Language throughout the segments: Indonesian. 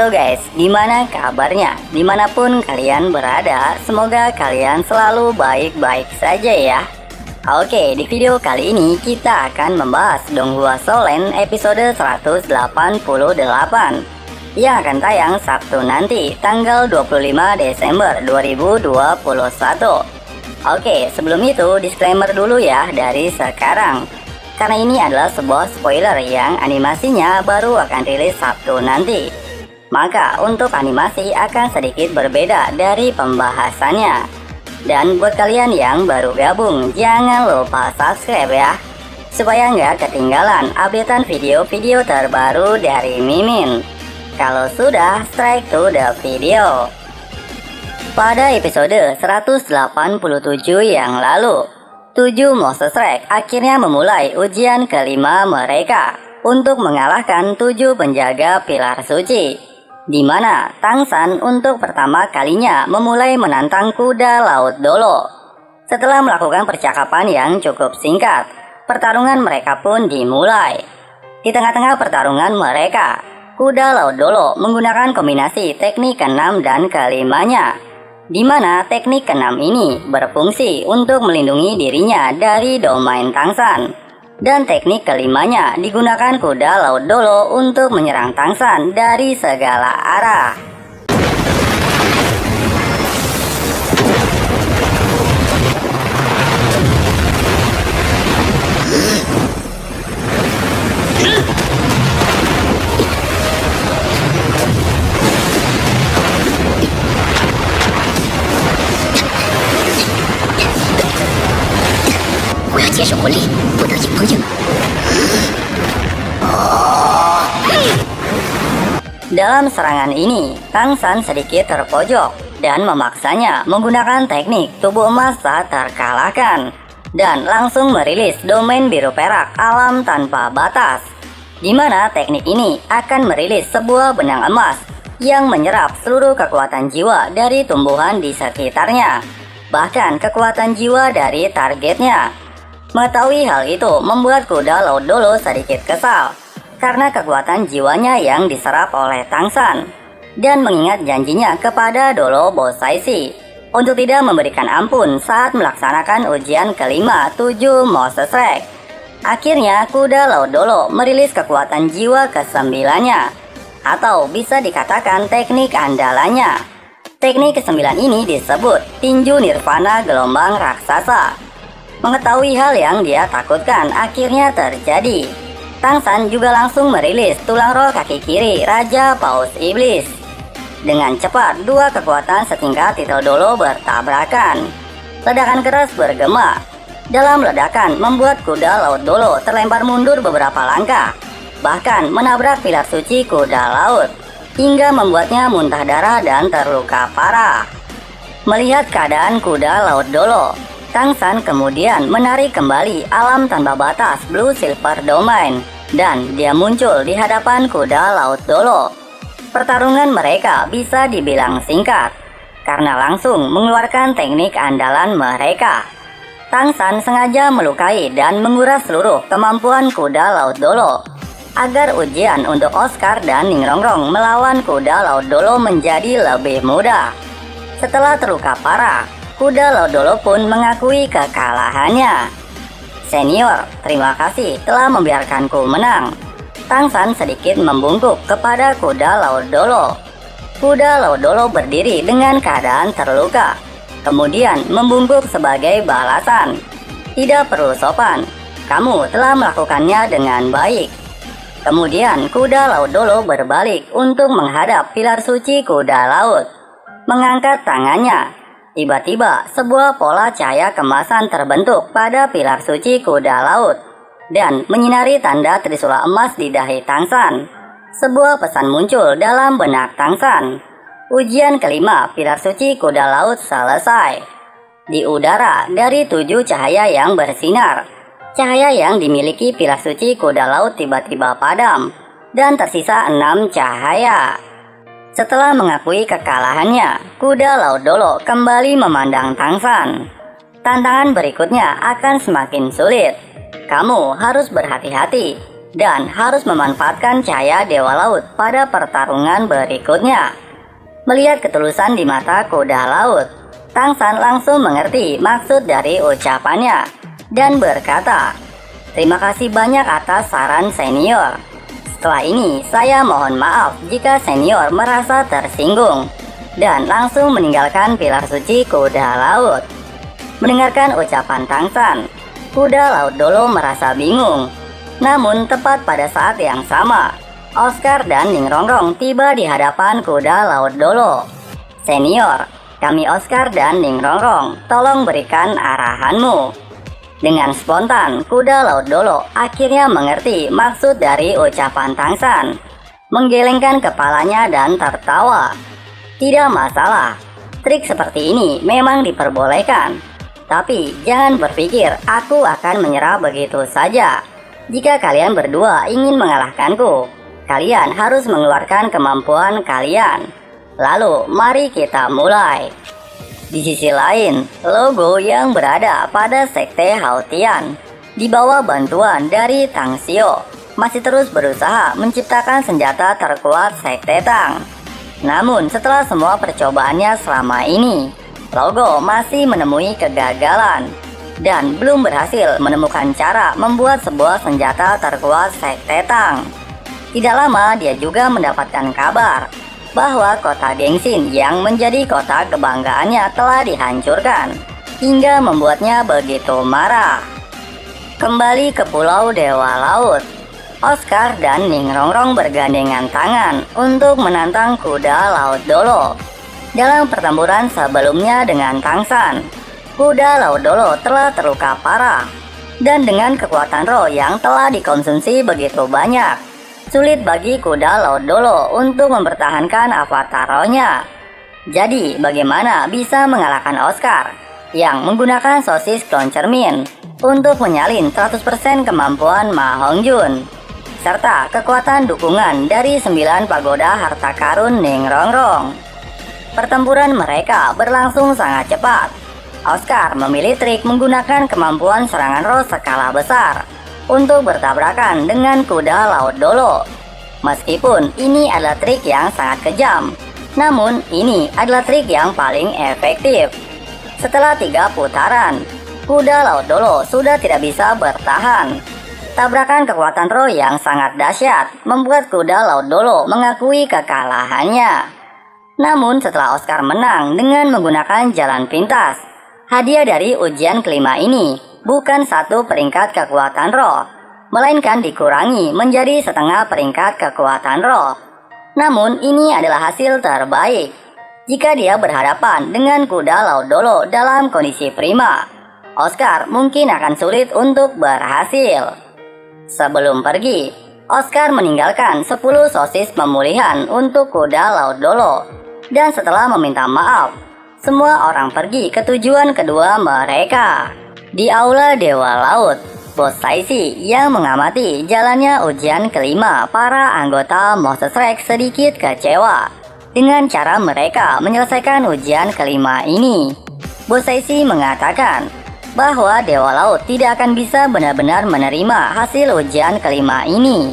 Halo guys, gimana kabarnya? Dimanapun kalian berada, semoga kalian selalu baik-baik saja ya. Oke, di video kali ini kita akan membahas Donghua Solen episode 188 yang akan tayang Sabtu nanti, tanggal 25 Desember 2021. Oke, sebelum itu disclaimer dulu ya dari sekarang, karena ini adalah sebuah spoiler yang animasinya baru akan rilis Sabtu nanti. Maka untuk animasi akan sedikit berbeda dari pembahasannya. Dan buat kalian yang baru gabung, jangan lupa subscribe ya, supaya nggak ketinggalan updatean video-video terbaru dari Mimin. Kalau sudah, strike to the video. Pada episode 187 yang lalu, 7 Monster Strike akhirnya memulai ujian kelima mereka untuk mengalahkan 7 penjaga pilar suci, di mana Tangsan untuk pertama kalinya memulai menantang kuda laut Dolo. Setelah melakukan percakapan yang cukup singkat, pertarungan mereka pun dimulai. Di tengah-tengah pertarungan mereka, kuda laut Dolo menggunakan kombinasi teknik ke-6 dan ke-5-nya, di mana teknik ke-6 ini berfungsi untuk melindungi dirinya dari domain Tangsan. Dan teknik ke-5-nya digunakan kuda laut Dolo untuk menyerang Tangsan dari segala arah. Dalam serangan ini, Tangsan sedikit terpojok dan memaksanya menggunakan teknik tubuh emas saat terkalahkan dan langsung merilis domain biru perak alam tanpa batas, di mana teknik ini akan merilis sebuah benang emas yang menyerap seluruh kekuatan jiwa dari tumbuhan di sekitarnya, bahkan kekuatan jiwa dari targetnya. Mengetahui hal itu membuat kuda laut Dolo sedikit kesal karena kekuatan jiwanya yang diserap oleh Tangsan, dan mengingat janjinya kepada Dolo Bosaisi untuk tidak memberikan ampun saat melaksanakan ujian kelima 7 Monster Strike. Akhirnya kuda laut Dolo merilis kekuatan jiwa ke-9-nya, atau bisa dikatakan teknik andalannya. Teknik ke-9 ini disebut tinju nirvana gelombang raksasa. Mengetahui hal yang dia takutkan akhirnya terjadi. Tangsan juga langsung merilis tulang roh kaki kiri Raja Paus Iblis. Dengan cepat, dua kekuatan setingkat titel Dolo bertabrakan. Ledakan keras bergema. Dalam ledakan membuat kuda laut Dolo terlempar mundur beberapa langkah, bahkan menabrak pilar suci kuda laut, hingga membuatnya muntah darah dan terluka parah. Melihat keadaan kuda laut Dolo, Tangsan kemudian menarik kembali alam tanpa batas Blue Silver Domain, dan dia muncul di hadapan kuda laut Dolo. Pertarungan mereka bisa dibilang singkat, karena langsung mengeluarkan teknik andalan mereka. Tangsan sengaja melukai dan menguras seluruh kemampuan kuda laut Dolo, agar ujian untuk Oscar dan Ningrongrong melawan kuda laut Dolo menjadi lebih mudah. Setelah terluka parah, kuda laut Dolo pun mengakui kekalahannya. Senior, terima kasih telah membiarkanku menang. Tangsan sedikit membungkuk kepada kuda laut Dolo. Kuda laut Dolo berdiri dengan keadaan terluka, kemudian membungkuk sebagai balasan. Tidak perlu sopan, kamu telah melakukannya dengan baik. Kemudian kuda laut Dolo berbalik untuk menghadap pilar suci kuda laut. Mengangkat tangannya, tiba-tiba sebuah pola cahaya kemasan terbentuk pada pilar suci kuda laut dan menyinari tanda trisula emas di dahi Tangsan. Sebuah pesan muncul dalam benak Tangsan. Ujian kelima pilar suci kuda laut selesai. Di udara, dari 7 cahaya yang bersinar, cahaya yang dimiliki pilar suci kuda laut tiba-tiba padam dan tersisa 6 cahaya. Setelah mengakui kekalahannya, kuda laut Dolo kembali memandang Tangsan. Tantangan berikutnya akan semakin sulit. Kamu harus berhati-hati dan harus memanfaatkan cahaya Dewa Laut pada pertarungan berikutnya. Melihat ketulusan di mata kuda laut, Tang San langsung mengerti maksud dari ucapannya dan berkata, "Terima kasih banyak atas saran senior. Setelah ini saya mohon maaf jika senior merasa tersinggung," dan langsung meninggalkan pilar suci kuda laut. Mendengarkan ucapan Tang San, kuda laut Dolo merasa bingung. Namun tepat pada saat yang sama, Oscar dan Ning Rongrong tiba di hadapan kuda laut Dolo. "Senior, kami Oscar dan Ning Rongrong, tolong berikan arahanmu." Dengan spontan, kuda laut Dolo akhirnya mengerti maksud dari ucapan Tang San, menggelengkan kepalanya dan tertawa. "Tidak masalah, trik seperti ini memang diperbolehkan. Tapi jangan berpikir aku akan menyerah begitu saja. Jika kalian berdua ingin mengalahkanku, kalian harus mengeluarkan kemampuan kalian. Lalu mari kita mulai." Di sisi lain, Logo yang berada pada Sekte Haotian di bawah bantuan dari Tang Xio masih terus berusaha menciptakan senjata terkuat Sekte Tang. Namun setelah semua percobaannya selama ini, Logo masih menemui kegagalan dan belum berhasil menemukan cara membuat sebuah senjata terkuat Sekte Tang. Tidak lama dia juga mendapatkan kabar bahwa kota Gengsin yang menjadi kota kebanggaannya telah dihancurkan, hingga membuatnya begitu marah. Kembali ke Pulau Dewa Laut, Oscar dan Ning Rongrong bergandengan tangan untuk menantang kuda laut Dolo. Dalam pertempuran sebelumnya dengan Tang San, kuda laut Dolo telah terluka parah, dan dengan kekuatan roh yang telah dikonsumsi begitu banyak, sulit bagi kuda laut Dolo untuk mempertahankan avatar rohnya. Jadi bagaimana bisa mengalahkan Oscar yang menggunakan sosis klon cermin untuk menyalin 100% kemampuan Ma Hongjun, serta kekuatan dukungan dari 9 pagoda harta karun Ning Rongrong. Pertempuran mereka berlangsung sangat cepat. Oscar memilih trik menggunakan kemampuan serangan roh skala besar untuk bertabrakan dengan kuda laut Dolo. Meskipun ini adalah trik yang sangat kejam, namun ini adalah trik yang paling efektif. Setelah 3 putaran, kuda laut Dolo sudah tidak bisa bertahan. Tabrakan kekuatan roh yang sangat dahsyat membuat kuda laut Dolo mengakui kekalahannya. Namun setelah Oscar menang dengan menggunakan jalan pintas, hadiah dari ujian kelima ini bukan 1 peringkat kekuatan roh, melainkan dikurangi menjadi setengah peringkat kekuatan roh. Namun ini adalah hasil terbaik. Jika dia berhadapan dengan kuda laut Dolo dalam kondisi prima, Oscar mungkin akan sulit untuk berhasil. Sebelum pergi, Oscar meninggalkan 10 sosis pemulihan untuk kuda laut Dolo, dan setelah meminta maaf, semua orang pergi ke tujuan kedua mereka. Di Aula Dewa Laut, Bos Saisi yang mengamati jalannya ujian kelima para anggota Moses Rex sedikit kecewa dengan cara mereka menyelesaikan ujian kelima ini. Bos Saisi mengatakan bahwa Dewa Laut tidak akan bisa benar-benar menerima hasil ujian kelima ini.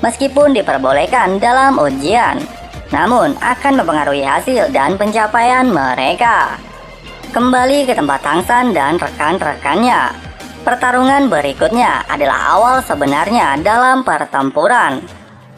Meskipun diperbolehkan dalam ujian, namun akan mempengaruhi hasil dan pencapaian mereka. Kembali ke tempat Tang San dan rekan-rekannya. Pertarungan berikutnya adalah awal sebenarnya dalam pertempuran.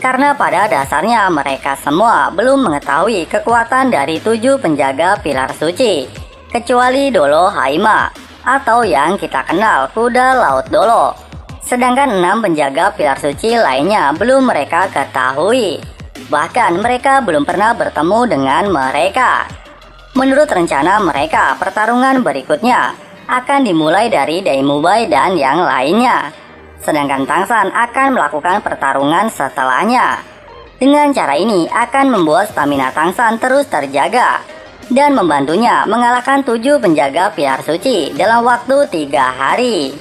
Karena pada dasarnya mereka semua belum mengetahui kekuatan dari 7 penjaga pilar suci, kecuali Dolo Haima atau yang kita kenal kuda laut Dolo. Sedangkan 6 penjaga pilar suci lainnya belum mereka ketahui. Bahkan mereka belum pernah bertemu dengan mereka. Menurut rencana mereka, pertarungan berikutnya akan dimulai dari Daimubai dan yang lainnya. Sedangkan Tang San akan melakukan pertarungan setelahnya. Dengan cara ini akan membuat stamina Tang San terus terjaga dan membantunya mengalahkan 7 penjaga pilar suci dalam waktu 3 hari.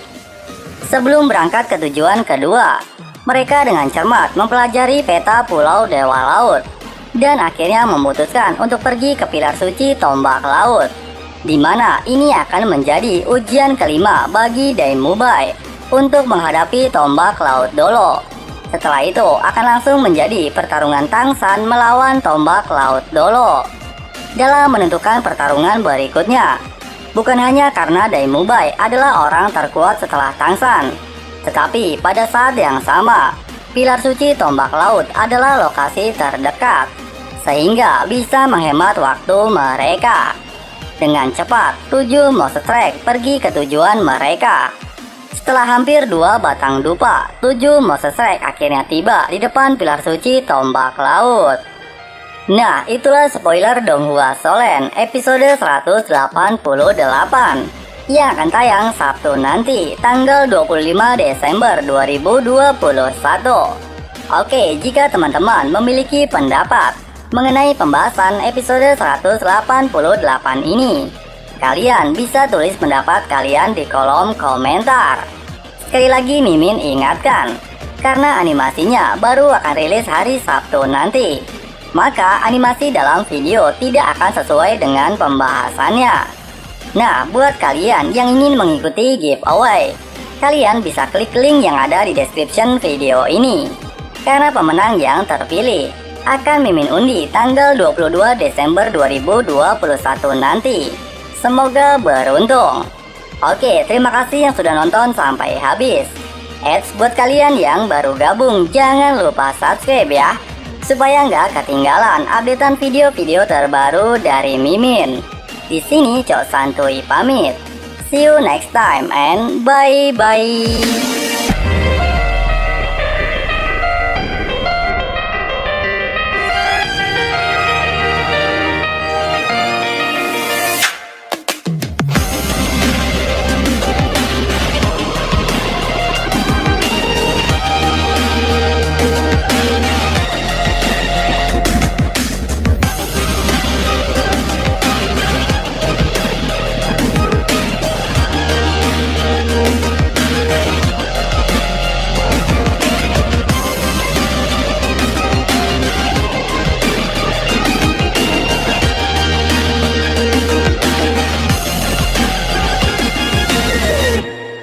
Sebelum berangkat ke tujuan kedua, mereka dengan cermat mempelajari peta Pulau Dewa Laut dan akhirnya memutuskan untuk pergi ke pilar suci Tombak Laut, di mana ini akan menjadi ujian kelima bagi Daimubai untuk menghadapi Tombak Laut Dolo. Setelah itu akan langsung menjadi pertarungan Tangsan melawan Tombak Laut Dolo. Dalam menentukan pertarungan berikutnya, bukan hanya karena Daimubai adalah orang terkuat setelah Tangsan, tetapi pada saat yang sama, Pilar Suci Tombak Laut adalah lokasi terdekat, sehingga bisa menghemat waktu mereka. Dengan cepat, 7 Monster Track pergi ke tujuan mereka. Setelah hampir 2 batang dupa, 7 Monster Strike akhirnya tiba di depan Pilar Suci Tombak Laut. Nah, itulah spoiler Donghua Solen episode 188 yang akan tayang Sabtu nanti, tanggal 25 Desember 2021. Oke, jika teman-teman memiliki pendapat mengenai pembahasan episode 188 ini, kalian bisa tulis pendapat kalian di kolom komentar. Sekali lagi Mimin ingatkan, karena animasinya baru akan rilis hari Sabtu nanti, maka animasi dalam video tidak akan sesuai dengan pembahasannya. Nah, buat kalian yang ingin mengikuti giveaway, kalian bisa klik link yang ada di description video ini. Karena pemenang yang terpilih akan Mimin undi tanggal 22 Desember 2021 nanti. Semoga beruntung. Oke, terima kasih yang sudah nonton sampai habis. Buat kalian yang baru gabung, jangan lupa subscribe ya, supaya nggak ketinggalan updatean video-video terbaru dari Mimin. Di sini Cok Santuy pamit. See you next time and bye-bye.